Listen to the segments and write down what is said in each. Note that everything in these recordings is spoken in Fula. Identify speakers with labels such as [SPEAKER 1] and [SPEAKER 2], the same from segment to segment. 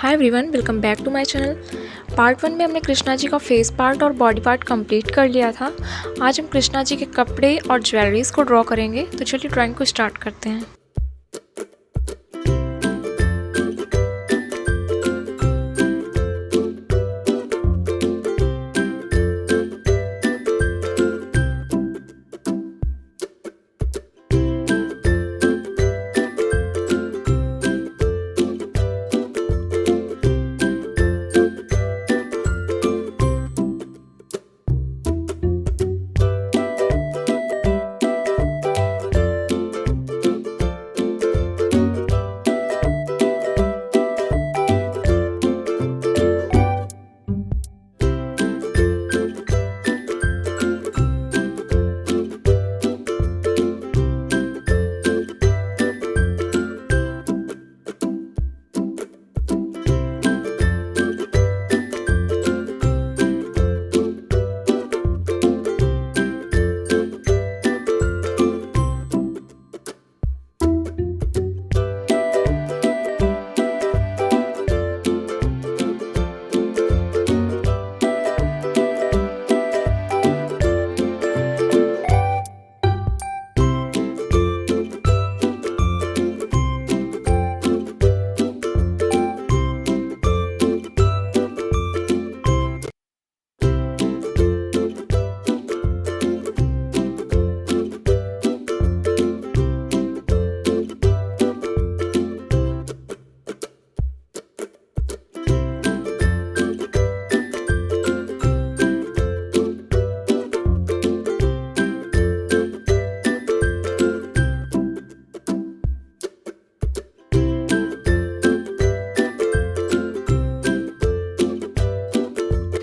[SPEAKER 1] Hi everyone, welcome back to my channel. Part 1 में हमने कृष्णा जी का फेस पार्ट और बॉडी पार्ट कंप्लीट कर लिया था। आज हम कृष्णा जी के कपड़े और ज्वेलरीज को ड्रॉ करेंगे, तो चलिए ड्राइंग को स्टार्ट करते हैं।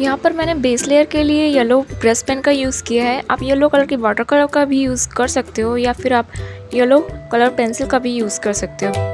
[SPEAKER 1] यहाँ पर मैंने बेस लेयर के लिए येलो ब्रश पेन का यूज़ किया है। आप येलो कलर की वाटर कलर का भी यूज़ कर सकते हो या फिर आप येलो कलर पेंसिल का भी यूज़ कर सकते हो।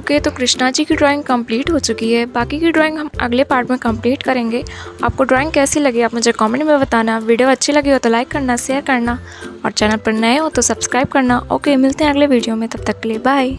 [SPEAKER 1] ओके, तो कृष्णा जी की ड्राइंग कंप्लीट हो चुकी है। बाकी की ड्राइंग हम अगले पार्ट में कंप्लीट करेंगे। आपको ड्राइंग कैसी लगी आप मुझे कमेंट में बताना। वीडियो अच्छी लगी हो तो लाइक करना, शेयर करना और चैनल पर नए हो तो सब्सक्राइब करना। ओके, मिलते हैं अगले वीडियो में, तब तक के लिए बाय।